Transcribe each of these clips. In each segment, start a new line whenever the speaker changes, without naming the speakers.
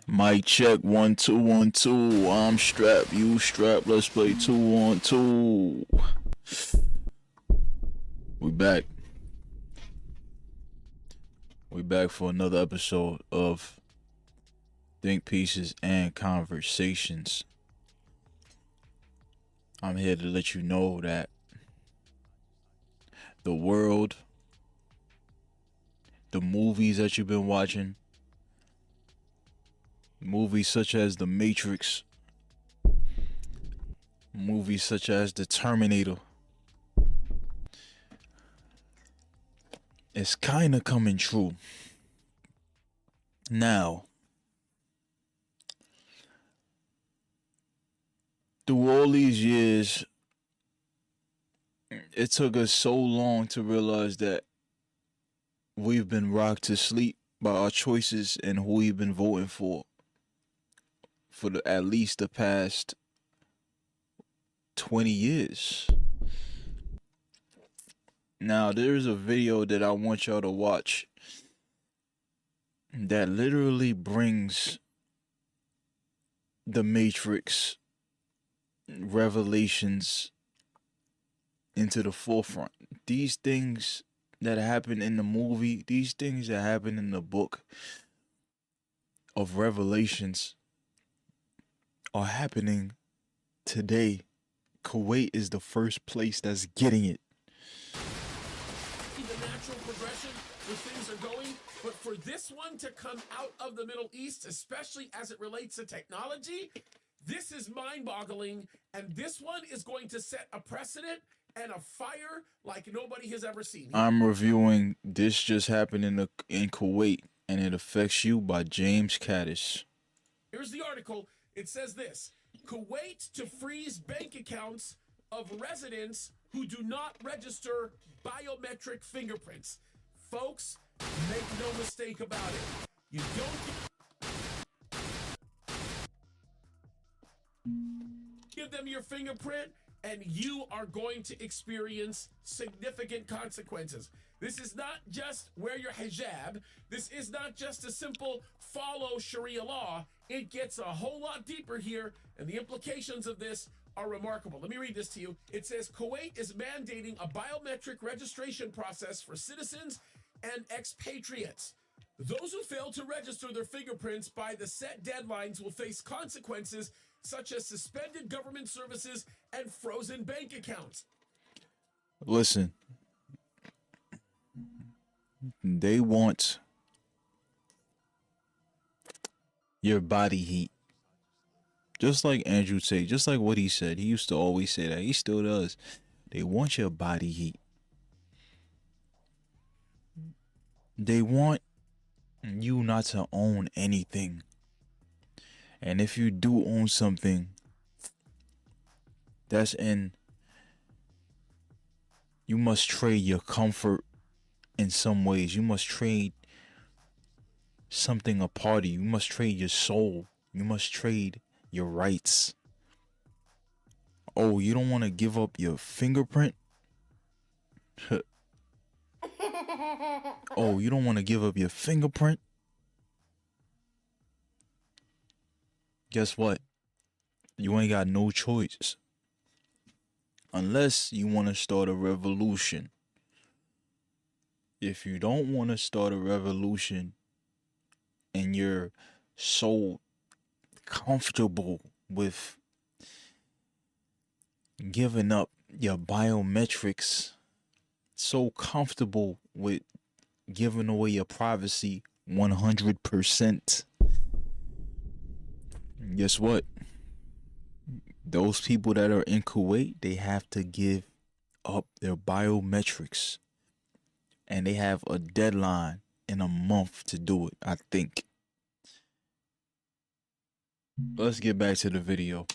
Mic check 1 2 1 2. I'm strapped, you strapped. Let's play 2 on 2. We back. We back for another episode of Think Pieces and Conversations. I'm here to let you know that the world, the movies that you've been watching, movies such as The Matrix, movies such as The Terminator, it's kind of coming true. Now, through all these years, it took us so long to realize that we've been rocked to sleep by our choices and who we've been voting for at least the past 20 years. Now, there's a video that I want y'all to watch that literally brings the Matrix revelations into the forefront. These things that happen in the movie, these things that happen in the book of Revelations are happening today. Kuwait is the first place that's getting it.
The natural progression where things are going, but for this one to come out of the Middle East, especially as it relates to technology, this is mind-boggling, and this one is going to set a precedent and a fire like nobody has ever seen.
I'm reviewing This Just Happened in Kuwait, and it affects you by James Caddis.
Here's the article. It says this: Kuwait to freeze bank accounts of residents who do not register biometric fingerprints. Folks, make no mistake about it. You don't give them your fingerprint, and you are going to experience significant consequences. This is not just wear your hijab. This is not just a simple follow Sharia law. It gets a whole lot deeper here, and the implications of this are remarkable. Let me read this to you. It says Kuwait is mandating a biometric registration process for citizens and expatriates. Those who fail to register their fingerprints by the set deadlines will face consequences such as suspended government services and frozen bank accounts.
Listen, they want your body heat. Just like Andrew said, just like what he said. He used to always say that. He still does. They want your body heat. They want you not to own anything. And if you do own something, you must trade your comfort in some ways. You must trade something a part of you. You must trade your soul. You must trade your rights. Oh, you don't want to give up your fingerprint? Oh, you don't want to give up your fingerprint? Guess what? You ain't got no choice. Unless you want to start a revolution. If you don't want to start a revolution and you're so comfortable with giving up your biometrics, so comfortable with giving away your privacy 100%, guess what? Those people that are in Kuwait, they have to give up their biometrics. And they have a deadline in a month to do it, I think. Let's get back to the video.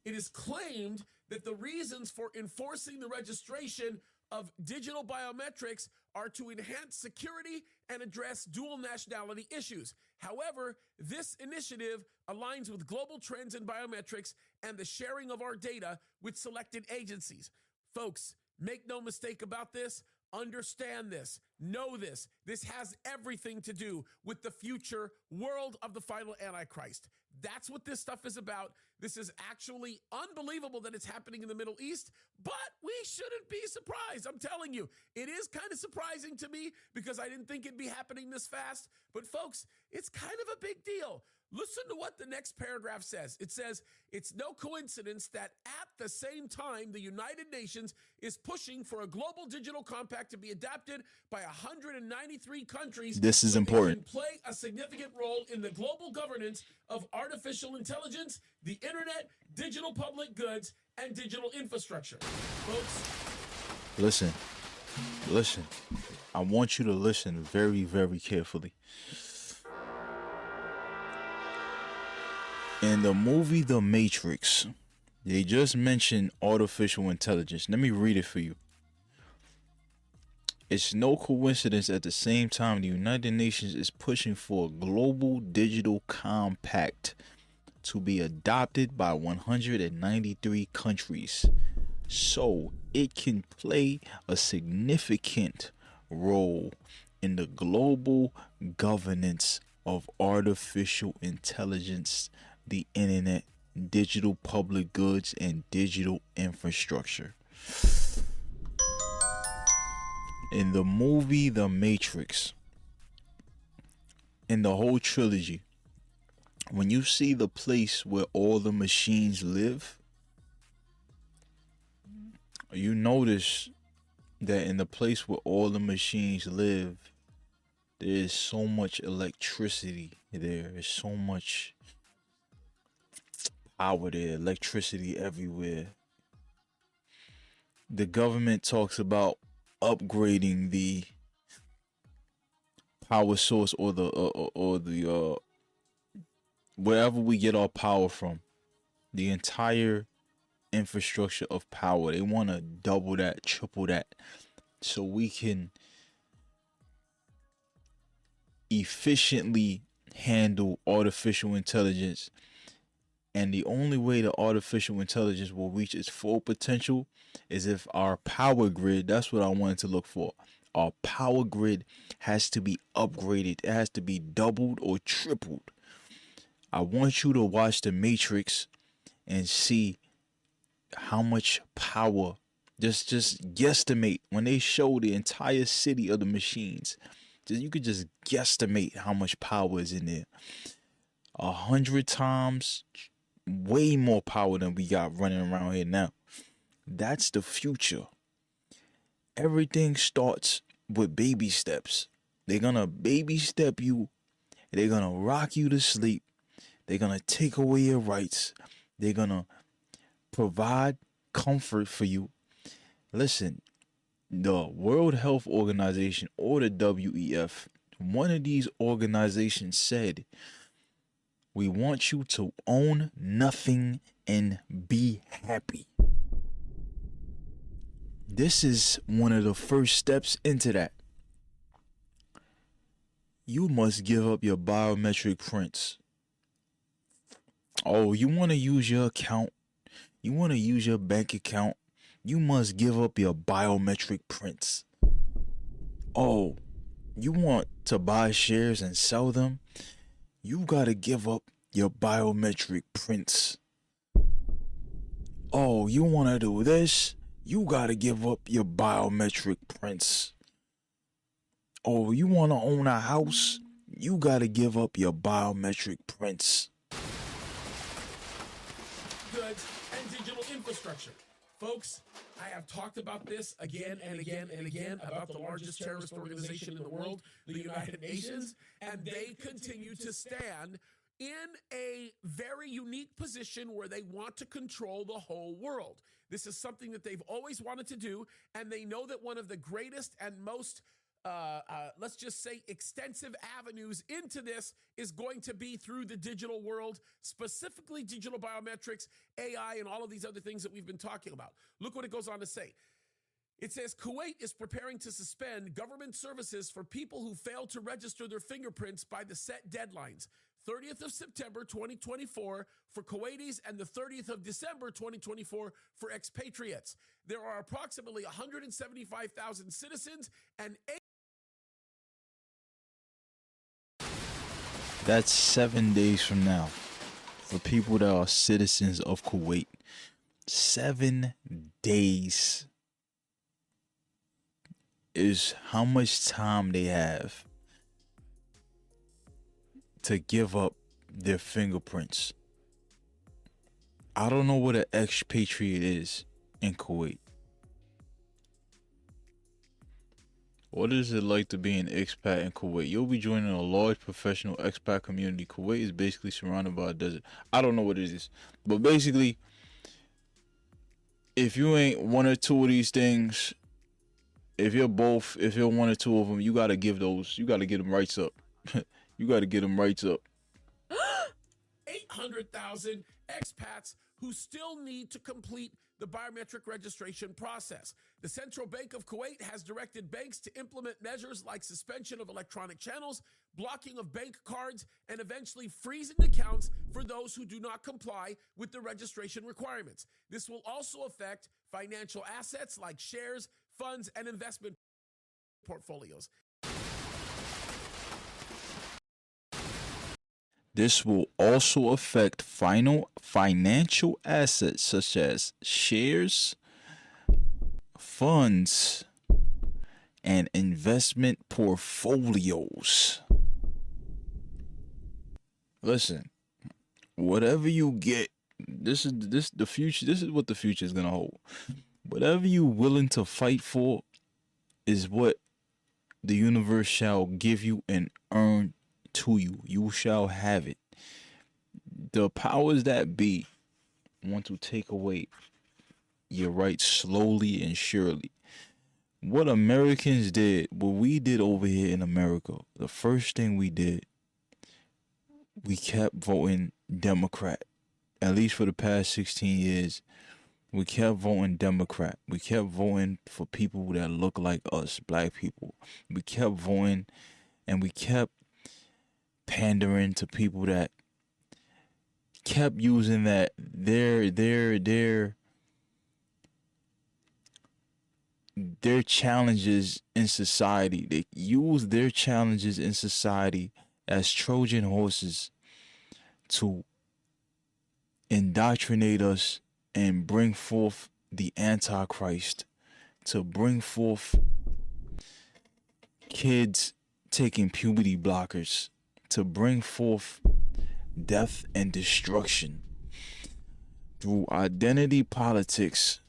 It is claimed that the reasons for enforcing the registration of digital biometrics are to enhance security and address dual nationality issues. However, this initiative aligns with global trends in biometrics and the sharing of our data with selected agencies. Folks, make no mistake about this. Understand this. Know this. This has everything to do with the future world of the final Antichrist. That's what this stuff is about. This is actually unbelievable that it's happening in the Middle East, but we shouldn't be surprised. I'm telling you, it is kind of surprising to me because I didn't think it'd be happening this fast. But folks, it's kind of a big deal. Listen to what the next paragraph says. It says, it's no coincidence that at the same time, the United Nations is pushing for a global digital compact to be adopted by 193 countries.
This is
so
important.
It can play a significant role in the global governance of artificial intelligence, the internet, digital public goods, and digital infrastructure. Folks,
Listen. I want you to listen very, very carefully. In the movie The Matrix, they just mentioned artificial intelligence. Let me read it for you. It's no coincidence at the same time the United Nations is pushing for a global digital compact to be adopted by 193 countries, so it can play a significant role in the global governance of artificial intelligence, the internet, digital public goods, and digital infrastructure. In the movie The Matrix, in the whole trilogy, when you see the place where all the machines live, you notice that in the place where all the machines live, there is so much electricity there. There's so much power there, electricity everywhere. The government talks about upgrading the power source or the wherever we get our power from, the entire infrastructure of power. They want to double that, triple that, so we can efficiently handle artificial intelligence. And the only way the artificial intelligence will reach its full potential is if our power grid, that's what I wanted to look for. Our power grid has to be upgraded. It has to be doubled or tripled. I want you to watch The Matrix and see how much power. Just guesstimate when they show the entire city of the machines. You could just guesstimate how much power is in there. 100 times, way more power than we got running around here now. That's the future. Everything starts with baby steps. They're gonna baby step you. They're gonna rock you to sleep. They're gonna take away your rights. They're gonna provide comfort for you. Listen, the World Health Organization, or the WEF, one of these organizations said, we want you to own nothing and be happy. This is one of the first steps into that. You must give up your biometric prints. Oh, you want to use your account? You want to use your bank account? You must give up your biometric prints. Oh, you want to buy shares and sell them? You gotta give up your biometric prints. Oh, you wanna do this? You gotta give up your biometric prints. Oh, you wanna own a house? You gotta give up your biometric prints.
goods, and digital infrastructure. Folks, I have talked about this again and again and again about the largest terrorist organization in the world, the United Nations, and they continue to stand in a very unique position where they want to control the whole world. This is something that they've always wanted to do, and they know that one of the greatest and most let's just say extensive avenues into this is going to be through the digital world, specifically digital biometrics, AI, and all of these other things that we've been talking about. Look what it goes on to say. It says Kuwait is preparing to suspend government services for people who fail to register their fingerprints by the set deadlines. 30th of September 2024 for Kuwaitis and the 30th of December 2024 for expatriates. There are approximately 175,000 citizens and
That's 7 days from now for people that are citizens of Kuwait. 7 days is how much time they have to give up their fingerprints. I don't know what an expatriate is in Kuwait. What is it like to be an expat in Kuwait? You'll be joining a large professional expat community. Kuwait is basically surrounded by a desert. I don't know what it is, but basically, if you ain't one or two of these things, if you're one or two of them, you gotta get them rights up. You gotta get them rights up.
800,000 expats who still need to complete the biometric registration process. The Central Bank of Kuwait has directed banks to implement measures like suspension of electronic channels, blocking of bank cards, and eventually freezing accounts for those who do not comply with the registration requirements. This will also affect financial assets like shares, funds, and investment portfolios.
This will also affect financial assets such as shares, funds, and investment portfolios. Listen, whatever you get, this is the future. This is what the future is gonna hold. Whatever you're willing to fight for is what the universe shall give you and earn to you. You shall have it. The powers that be want to take away your rights slowly and surely. What Americans did, what we did over here in America, the first thing we did, we kept voting Democrat. At least for the past 16 years, we kept voting Democrat. We kept voting for people that look like us, black people. We kept voting and we kept pandering to people that kept using that their challenges in society. They use their challenges in society as Trojan horses to indoctrinate us and bring forth the Antichrist, to bring forth kids taking puberty blockers, to bring forth death and destruction through identity politics,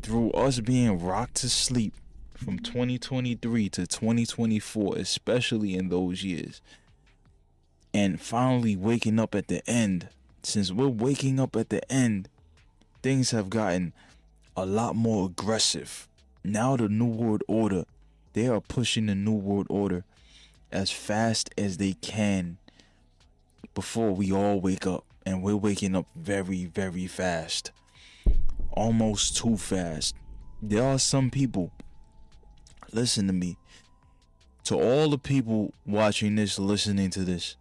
through us being rocked to sleep from 2023 to 2024, especially in those years, and finally waking up at the end. Since we're waking up at the end, things have gotten a lot more aggressive. Now the New World Order, they are pushing the New World Order as fast as they can before we all wake up. And we're waking up very, very fast. Almost too fast. There are some people, listen to me, to all the people watching this, listening to this,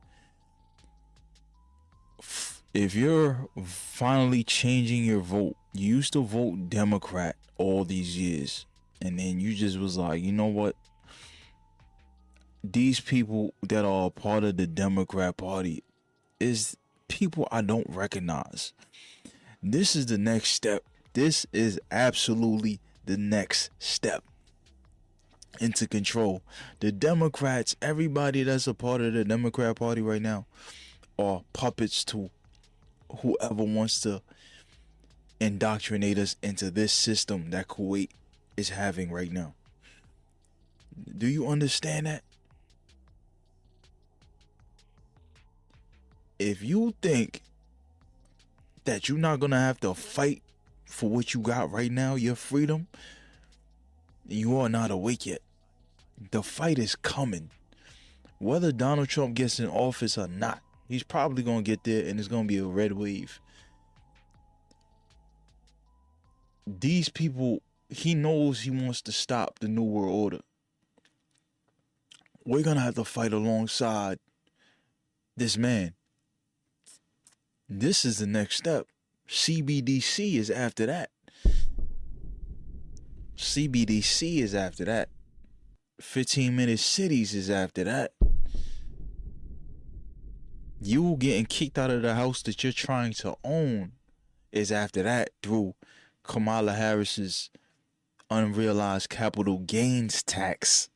if you're finally changing your vote, you used to vote Democrat all these years, and then you just was like, you know what? These people that are a part of the Democrat Party is people I don't recognize. This is the next step. This is absolutely the next step into control. The Democrats, everybody that's a part of the Democrat Party right now, are puppets to whoever wants to indoctrinate us into this system that Kuwait is having right now. Do you understand that? If you think that you're not gonna have to fight for what you got right now, your freedom, you are not awake yet. The fight is coming. Whether Donald Trump gets in office or not, he's probably gonna get there and it's gonna be a red wave. These people, he knows he wants to stop the New World Order. We're gonna have to fight alongside this man. This is the next step. CBDC is after that. CBDC is after that. 15-minute cities is after that. You getting kicked out of the house that you're trying to own is after that through Kamala Harris's unrealized capital gains tax.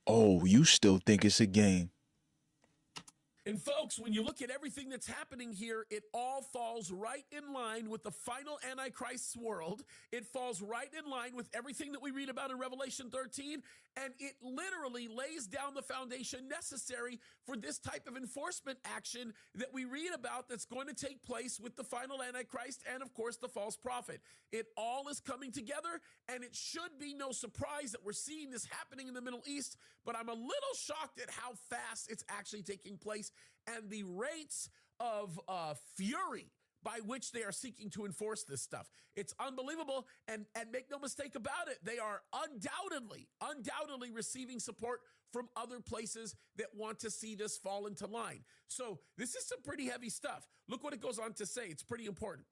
Oh, you still think it's a game?
And folks, when you look at everything that's happening here, it all falls right in line with the final Antichrist's world. It falls right in line with everything that we read about in Revelation 13. And it literally lays down the foundation necessary for this type of enforcement action that we read about that's going to take place with the final Antichrist and, of course, the false prophet. It all is coming together, and it should be no surprise that we're seeing this happening in the Middle East. But I'm a little shocked at how fast it's actually taking place and the rates of fury by which they are seeking to enforce this stuff. It's unbelievable, and make no mistake about it, they are undoubtedly receiving support from other places that want to see this fall into line. So this is some pretty heavy stuff. Look what it goes on to say. It's pretty important.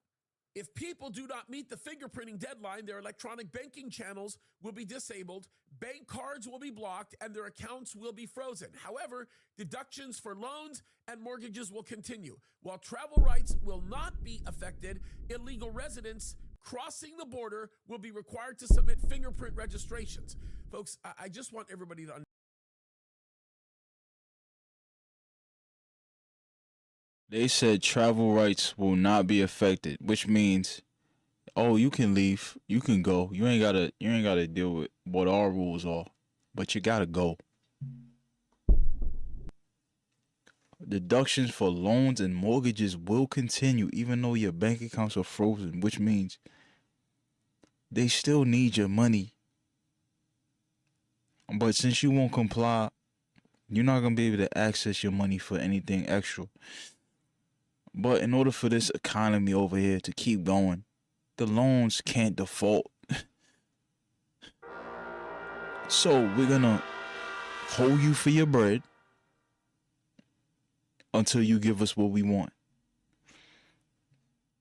If people do not meet the fingerprinting deadline, their electronic banking channels will be disabled, bank cards will be blocked, and their accounts will be frozen. However, deductions for loans and mortgages will continue. While travel rights will not be affected, illegal residents crossing the border will be required to submit fingerprint registrations. Folks, I just want everybody to understand.
They said travel rights will not be affected, which means, oh, you can leave, you can go. You ain't gotta deal with what our rules are, but you gotta go. Deductions for loans and mortgages will continue even though your bank accounts are frozen, which means they still need your money. But since you won't comply, you're not gonna be able to access your money for anything extra. But in order for this economy over here to keep going, the loans can't default. So we're gonna hold you for your bread until you give us what we want.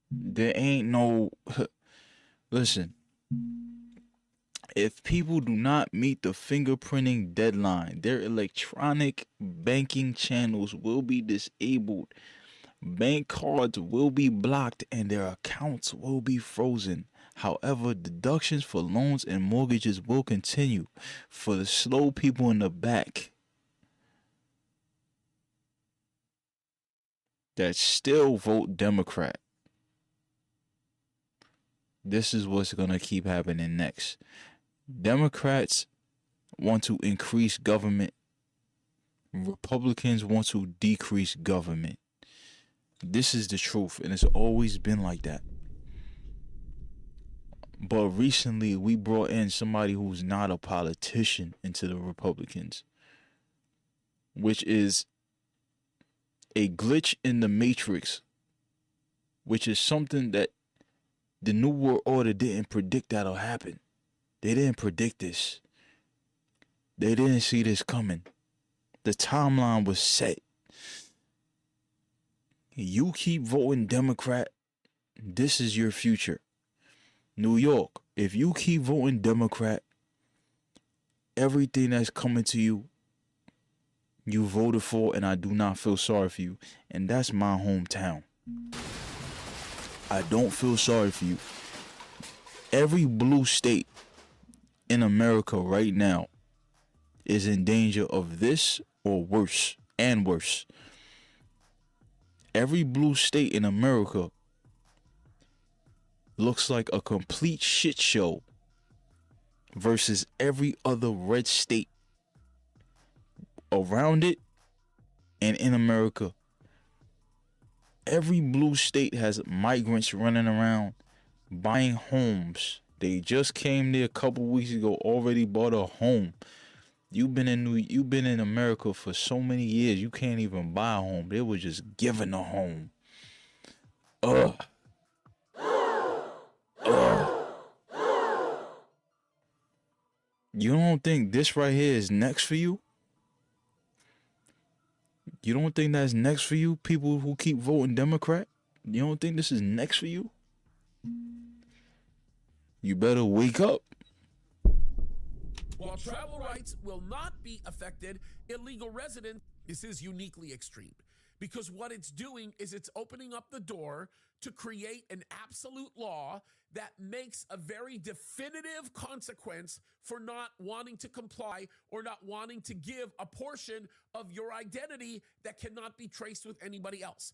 There ain't no... Listen, if people do not meet the fingerprinting deadline, their electronic banking channels will be disabled. Bank cards will be blocked and their accounts will be frozen. However, deductions for loans and mortgages will continue for the slow people in the back that still vote Democrat. This is what's going to keep happening next. Democrats want to increase government. Republicans want to decrease government. This is the truth, and it's always been like that. But recently, we brought in somebody who's not a politician into the Republicans, which is a glitch in the matrix, which is something that the New World Order didn't predict that'll happen. They didn't predict this. They didn't see this coming. The timeline was set. You keep voting Democrat, this is your future. New York, if you keep voting Democrat, everything that's coming to you, you voted for, and I do not feel sorry for you. And that's my hometown. I don't feel sorry for you. Every blue state in America right now is in danger of this or worse, and worse. Every blue state in America looks like a complete shit show versus every other red state around it and in America. Every blue state has migrants running around buying homes. They just came there a couple weeks ago, already bought a home. You've been in America for so many years, you can't even buy a home. They were just given a home. You don't think this right here is next for you? You don't think that's next for you, people who keep voting Democrat? You don't think this is next for you? You better wake up.
While travel rights will not be affected, illegal residents, this is uniquely extreme because what it's doing is it's opening up the door to create an absolute law that makes a very definitive consequence for not wanting to comply or not wanting to give a portion of your identity that cannot be traced with anybody else.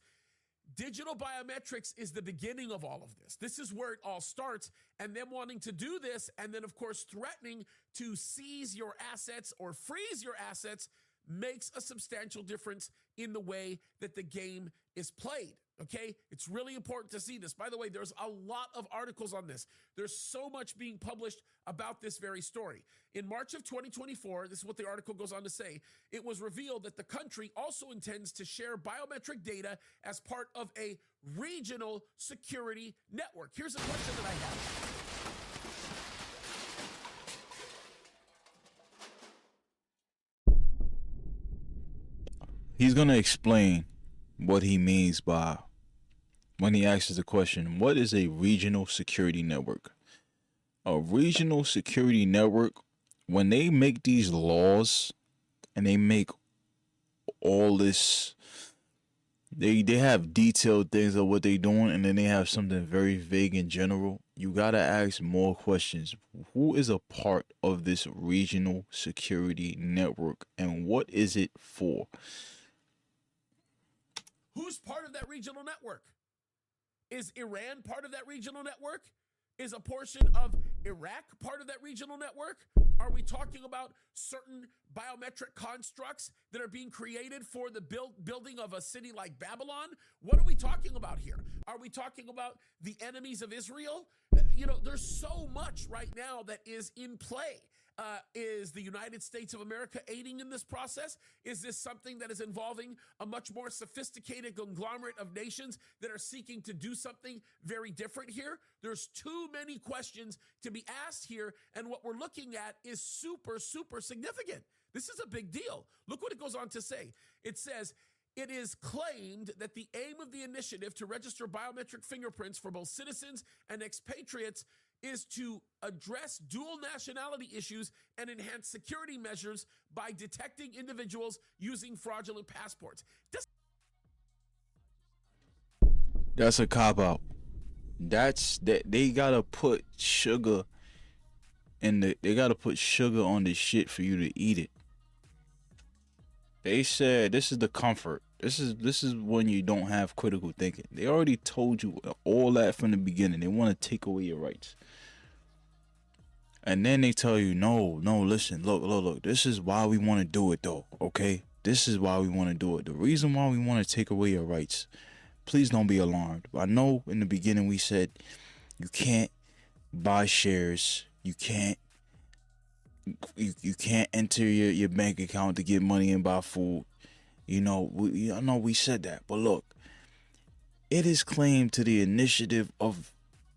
Digital biometrics is the beginning of all of this. This is where it all starts, and them wanting to do this, and then, of course, threatening to seize your assets or freeze your assets makes a substantial difference in the way that the game is played. Okay, it's really important to see this. By the way, there's a lot of articles on this. There's so much being published about this very story. In March of 2024, this is what the article goes on to say, it was revealed that the country also intends to share biometric data as part of a regional security network. Here's a question that I have.
He's gonna explain what he means by when he asks the question, what is a regional security network? A regional security network, when they make these laws and they make all this, they have detailed things of what they're doing, and then they have something very vague in general. You gotta ask more questions. Who is a part of this regional security network, and what is it for?
Who's part of that regional network? Is Iran part of that regional network? Is a portion of Iraq part of that regional network? Are we talking about certain biometric constructs that are being created for the building of a city like Babylon? What are we talking about here? Are we talking about the enemies of Israel? You know, there's so much right now that is in play. Is the United States of America aiding in this process? Is this something that is involving a much more sophisticated conglomerate of nations that are seeking to do something very different here? There's too many questions to be asked here, and what we're looking at is super, super significant. This is a big deal. Look what it goes on to say. It says, it is claimed that the aim of the initiative to register biometric fingerprints for both citizens and expatriates is to address dual nationality issues and enhance security measures by detecting individuals using fraudulent passports.
That's a cop out. That's that they gotta put sugar they gotta put sugar on the shit for you to eat it. They said this is the comfort. This is when you don't have critical thinking. They already told you all that from the beginning. They want to take away your rights. And then they tell you, no, listen, look. This is why we want to do it, though, okay? This is why we want to do it. The reason why we want to take away your rights, please don't be alarmed. I know in the beginning we said you can't buy shares. You can't enter your bank account to get money and buy food. I know we said that. But look, it is claimed to the initiative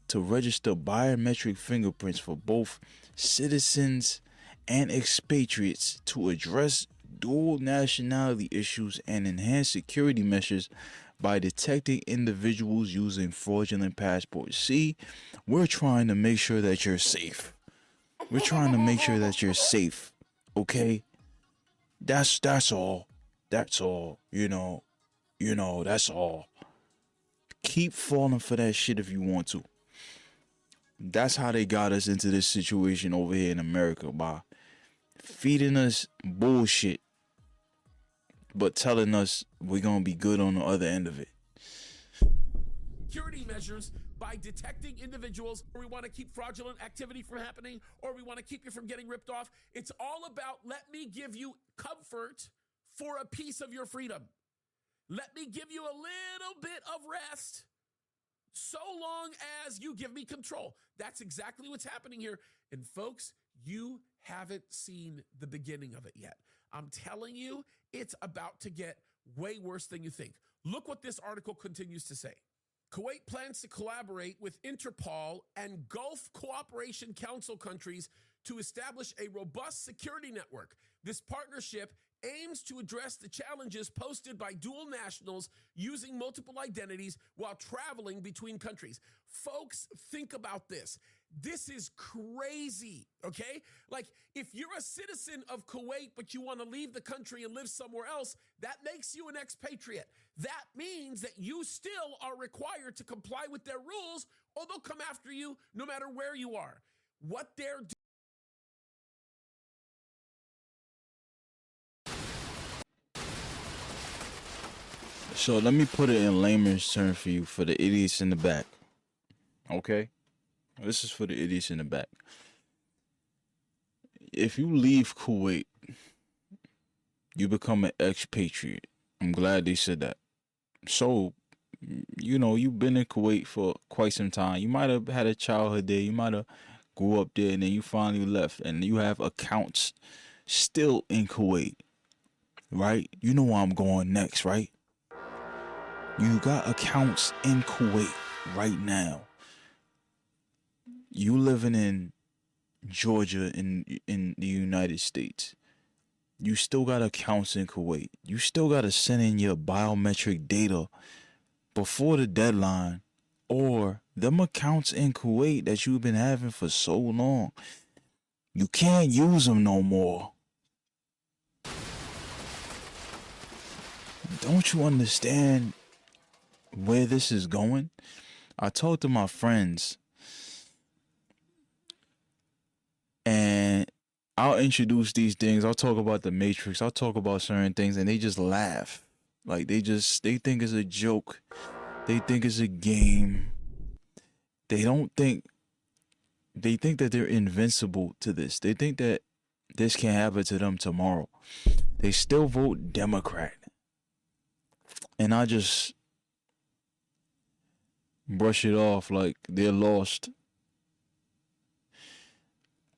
to register biometric fingerprints for both citizens and expatriates to address dual nationality issues and enhance security measures by detecting individuals using fraudulent passports. See, we're trying to make sure that you're safe. We're trying to make sure that you're safe. Okay? That's all. That's all. That's all. Keep falling for that shit if you want to. That's how they got us into this situation over here in America, by feeding us bullshit, but telling us we're going to be good on the other end of it.
Security measures by detecting individuals, or we want to keep fraudulent activity from happening, or we want to keep you from getting ripped off. It's all about, let me give you comfort for a piece of your freedom. Let me give you a little bit of rest so long as you give me control. That's exactly what's happening here. And folks, you haven't seen the beginning of it yet. I'm telling you, it's about to get way worse than you think. Look what this article continues to say. Kuwait plans to collaborate with Interpol and Gulf Cooperation Council countries to establish a robust security network. This partnership aims to address the challenges posted by dual nationals using multiple identities while traveling between countries. Folks, think about this. This is crazy, okay? Like, if you're a citizen of Kuwait, but you want to leave the country and live somewhere else, that makes you an expatriate. That means that you still are required to comply with their rules, or they'll come after you no matter where you are. What they're doing.
So let me put it in layman's terms for you, for the idiots in the back. Okay? This is for the idiots in the back. If you leave Kuwait, you become an expatriate. I'm glad they said that. So, you know, you've been in Kuwait for quite some time. You might have had a childhood there. You might have grew up there, and then you finally left, and you have accounts still in Kuwait, right? You know where I'm going next, right? You got accounts in Kuwait right now. You living in Georgia in the United States. You still got accounts in Kuwait. You still got to send in your biometric data before the deadline, or them accounts in Kuwait that you've been having for so long, you can't use them no more. Don't you understand where this is going? I talked to my friends, and I'll introduce these things. I'll talk about the Matrix. I'll talk about certain things, and they just laugh. Like, they think it's a joke. They think it's a game. They think that they're invincible to this. They think that this can happen to them tomorrow. They still vote Democrat. And I just brush it off like they're lost.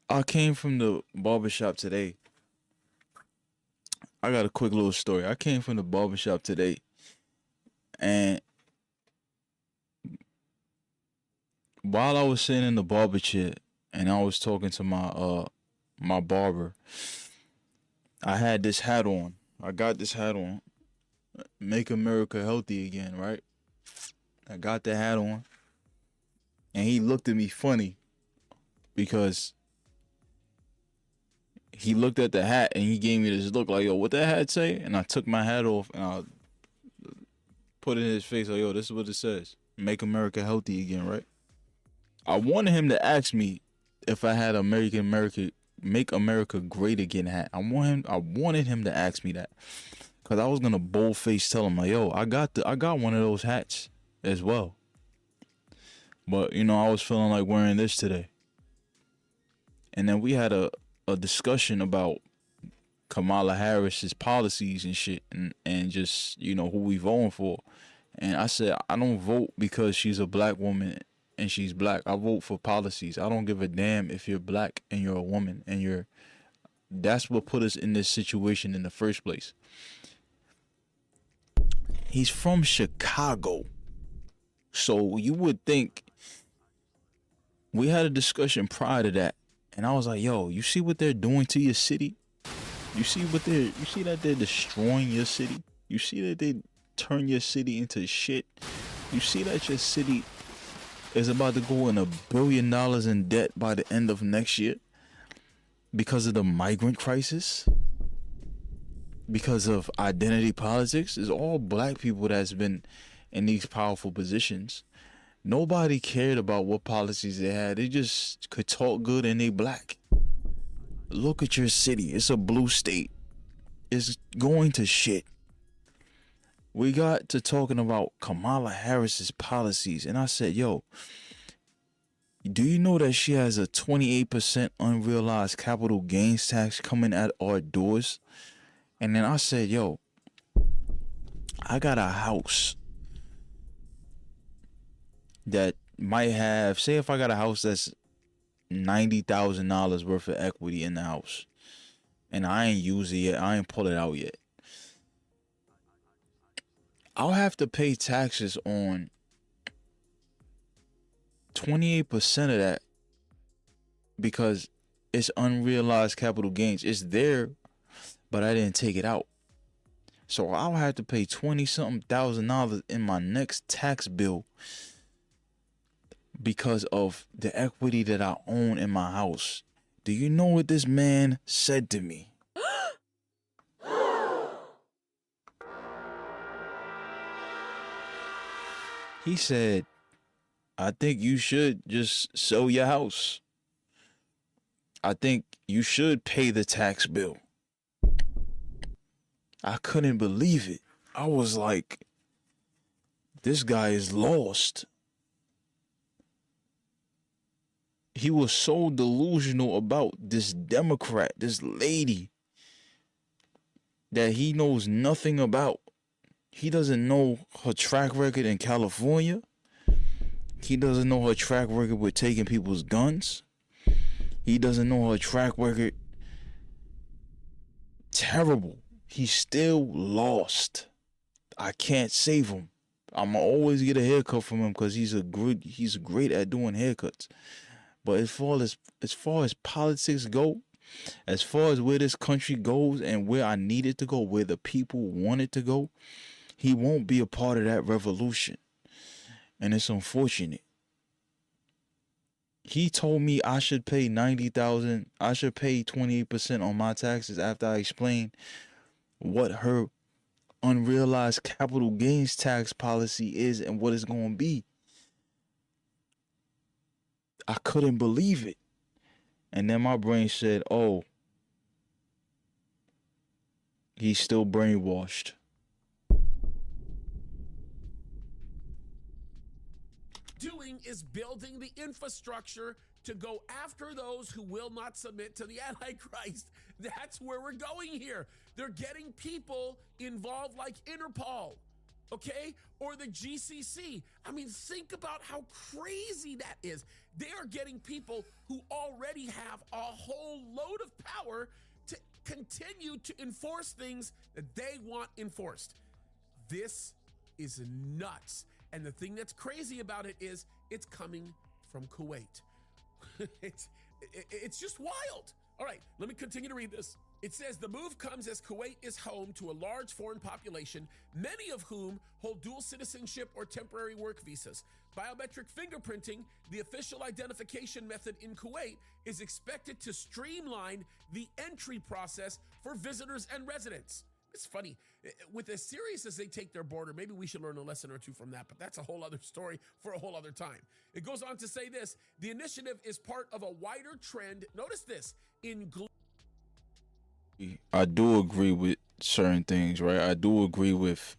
I came from the barbershop today. I got a quick little story. I came from the barbershop today, and while I was sitting in the barber chair and I was talking to my barber, I had this hat on. I got this hat on. Make America healthy again, right? I got the hat on, and he looked at me funny because he looked at the hat and he gave me this look like, yo, what that hat say? And I took my hat off and I put it in his face like, yo, this is what it says. Make America healthy again, right? I wanted him to ask me if I had Make America Great Again hat. I wanted him to ask me that, cause I was gonna bold-faced tell him like, yo, I got one of those hats as well. But you know, I was feeling like wearing this today. And then we had a discussion about Kamala Harris's policies and shit, and just, you know, who we voting for. And I said, I don't vote because she's a black woman and she's black. I vote for policies. I don't give a damn if you're black and you're a woman and that's what put us in this situation in the first place. He's from Chicago. So you would think, we had a discussion prior to that, and I was like, yo, you see what they're doing to your city? You see that they're destroying your city? You see that they turn your city into shit? You see that your city is about to go in $1 billion in debt by the end of next year because of the migrant crisis? Because of identity politics? It's all black people that's been in these powerful positions. Nobody cared about what policies they had. They just could talk good and they black. Look at your city. It's a blue state. It's going to shit. We got to talking about Kamala Harris's policies, and I said, yo, do you know that she has a 28% unrealized capital gains tax coming at our doors? And then I said, yo, I got a house that might have, say if I got a house that's $90,000 worth of equity in the house, and I ain't use it yet, I ain't pull it out yet, I'll have to pay taxes on 28% of that because it's unrealized capital gains. It's there, but I didn't take it out. So I'll have to pay 20 something $1,000 in my next tax bill because of the equity that I own in my house. Do you know what this man said to me? He said, I think you should just sell your house. I think you should pay the tax bill. I couldn't believe it. I was like, this guy is lost. He was so delusional about this Democrat, this lady, that he knows nothing about. He doesn't know her track record in California. He doesn't know her track record with taking people's guns. He doesn't know her track record. Terrible. He's still lost. I can't save him. I'ma always get a haircut from him because he's great at doing haircuts. But as far as politics go, as far as where this country goes and where I need it to go, where the people want it to go, he won't be a part of that revolution. And it's unfortunate. He told me I should pay $90,000. I should pay 28% on my taxes after I explained what her unrealized capital gains tax policy is and what it's going to be. I couldn't believe it. And then my brain said, oh, he's still brainwashed.
Doing is building the infrastructure to go after those who will not submit to the Antichrist. That's where we're going here. They're getting people involved like Interpol, okay? Or the GCC. I mean, think about how crazy that is. They are getting people who already have a whole load of power to continue to enforce things that they want enforced. This is nuts. And the thing that's crazy about it is it's coming from Kuwait. It's just wild. All right, let me continue to read this. It says the move comes as Kuwait is home to a large foreign population, many of whom hold dual citizenship or temporary work visas. Biometric fingerprinting, the official identification method in Kuwait, is expected to streamline the entry process for visitors and residents. It's funny, with as serious as they take their border, maybe we should learn a lesson or two from that, but that's a whole other story for a whole other time. It goes on to say this, the initiative is part of a wider trend, notice this,
I do agree with certain things, right? I do agree with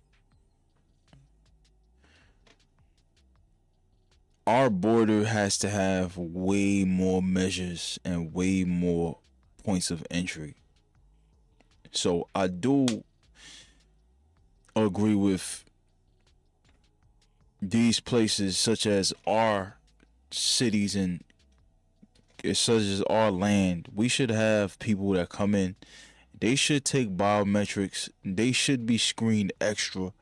our border has to have way more measures and way more points of entry. So I do agree with these places such as our cities and such as our land. We should have people that come in. They should take biometrics. They should be screened extra.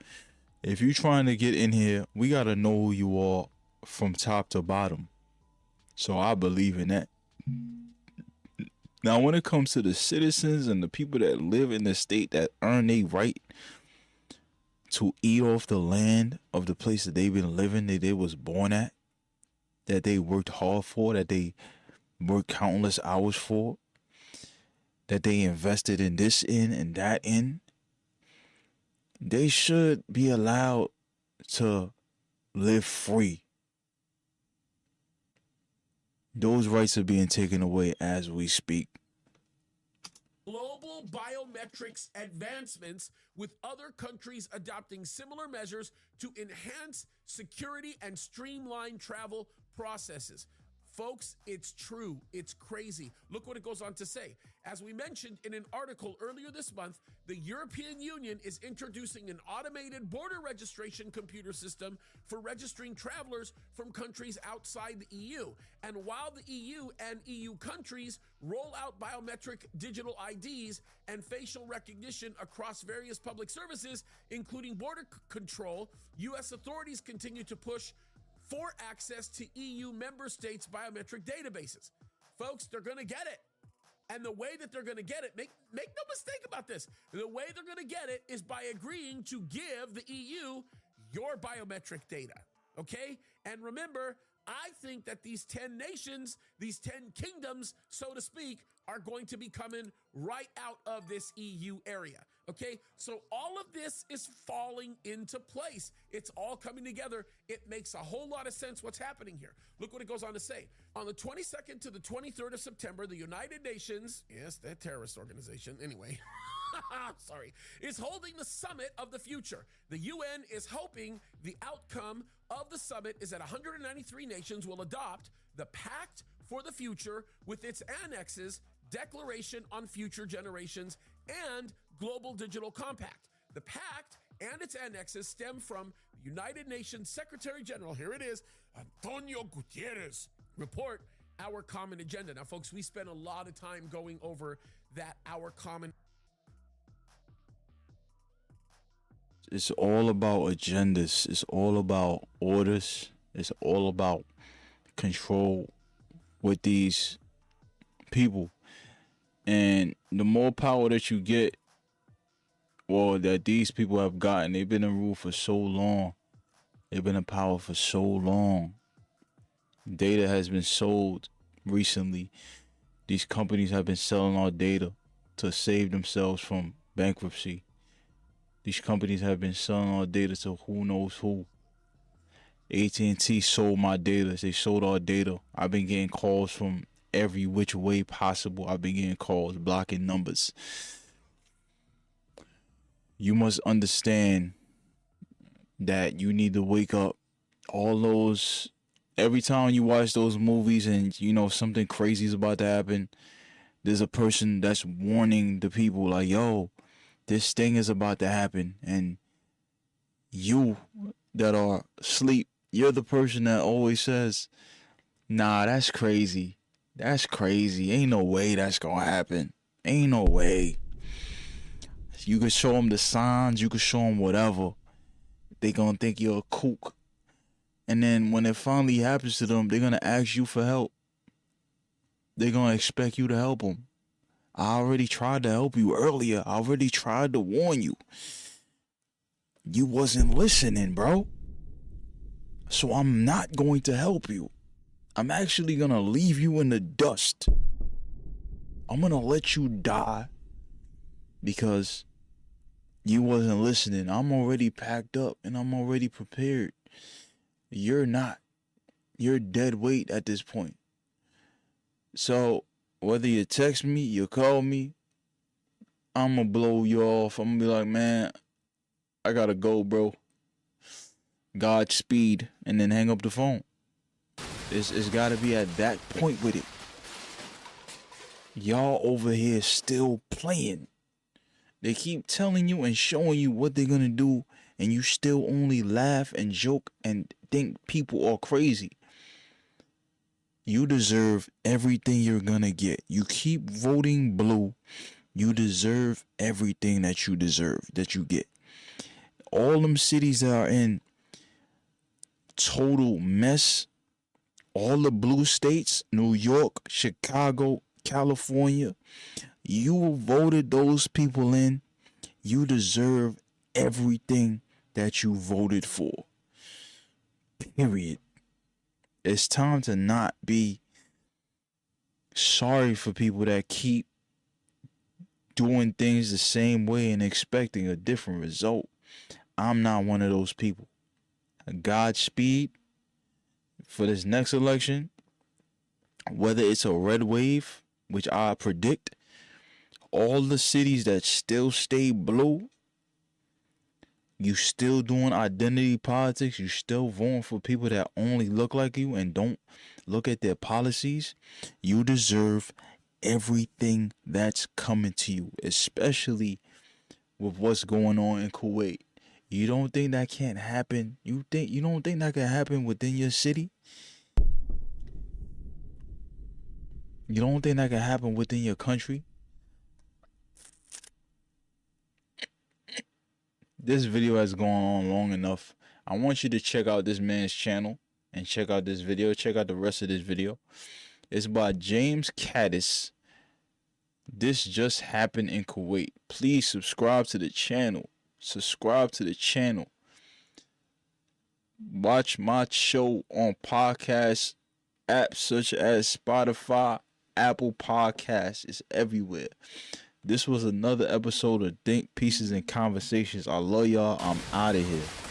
If you're trying to get in here, we got to know who you are from top to bottom. So I believe in that. Now, when it comes to the citizens and the people that live in the state that earn their right to eat off the land of the place that they've been living, that they was born at, that they worked hard for, that they worked countless hours for, that they invested in this in and that in, they should be allowed to live free. Those rights are being taken away as we speak.
Global biometrics advancements, with other countries adopting similar measures to enhance security and streamline travel processes. Folks, it's true. It's crazy. Look what it goes on to say. As we mentioned in an article earlier this month, the European Union is introducing an automated border registration computer system for registering travelers from countries outside the EU. And while the EU and EU countries roll out biometric digital IDs and facial recognition across various public services, including border control, U.S. authorities continue to push for access to EU member states' biometric databases. Folks, they're going to get it. And the way that they're going to get it, make no mistake about this, the way they're going to get it is by agreeing to give the EU your biometric data. Okay? And remember, I think that these 10 nations, these 10 kingdoms, so to speak, are going to be coming right out of this EU area. Okay? So all of this is falling into place. It's all coming together. It makes a whole lot of sense what's happening here. Look what it goes on to say. On the 22nd to the 23rd of September, the United Nations, yes, that terrorist organization, anyway, sorry, is holding the Summit of the Future. The UN is hoping the outcome of the summit is that 193 nations will adopt the Pact for the Future with its annexes, Declaration on Future Generations, and Global Digital Compact. The Pact and its annexes stem from the United Nations Secretary General, here it is, Antonio Gutierrez, report Our Common Agenda. Now, folks, we spent a lot of time going over that Our Common.
It's all about agendas. It's all about orders. It's all about control with these people. And the more power that you get, or that these people have gotten, they've been in rule for so long. They've been in power for so long. Data has been sold recently. These companies have been selling our data to save themselves from bankruptcy. These companies have been selling our data to who knows who. AT&T sold my data. They sold our data. I've been getting calls from every which way possible. I've been getting calls, blocking numbers. You must understand that you need to wake up. All those, every time you watch those movies and you know something crazy is about to happen, there's a person that's warning the people like, yo, this thing is about to happen. And you that are asleep, you're the person that always says, nah, that's crazy. That's crazy. Ain't no way that's gonna happen. Ain't no way. You can show them the signs. You can show them whatever. They gonna think you're a kook. And then when it finally happens to them, they're gonna ask you for help. They're gonna expect you to help them. I already tried to help you earlier. I already tried to warn you. You wasn't listening, bro. So I'm not going to help you. I'm actually gonna leave you in the dust. I'm gonna let you die because you wasn't listening. I'm already packed up and I'm already prepared. You're not. You're dead weight at this point. So whether you text me, you call me, I'm gonna blow you off. I'm gonna be like, man, I gotta go, bro. Godspeed, and then hang up the phone. It's gotta be at that point with it. Y'all over here still playing. They keep telling you and showing you what they're gonna do, and you still only laugh and joke and think people are crazy. You deserve everything you're gonna get. You keep voting blue, you deserve everything that you deserve, that you get. All them cities that are in total mess, all the blue states, New York, Chicago, California, you voted those people in. You deserve everything that you voted for. Period. It's time to not be sorry for people that keep doing things the same way and expecting a different result. I'm not one of those people. Godspeed for this next election, whether it's a red wave, which I predict, all the cities that still stay blue, you still doing identity politics, you still voting for people that only look like you and don't look at their policies, you deserve everything that's coming to you, especially with what's going on in Kuwait. You don't think that can't happen? You don't think that can happen within your city? You don't think that can happen within your country? This video has gone on long enough. I want you to check out this man's channel and check out this video. Check out the rest of this video. It's by James Caddis. This just happened in Kuwait. Please subscribe to the channel. Subscribe to the channel. Watch my show on podcast apps such as Spotify, Apple Podcasts. It's everywhere. This was another episode of Think Pieces and Conversations. I love y'all. I'm out of here.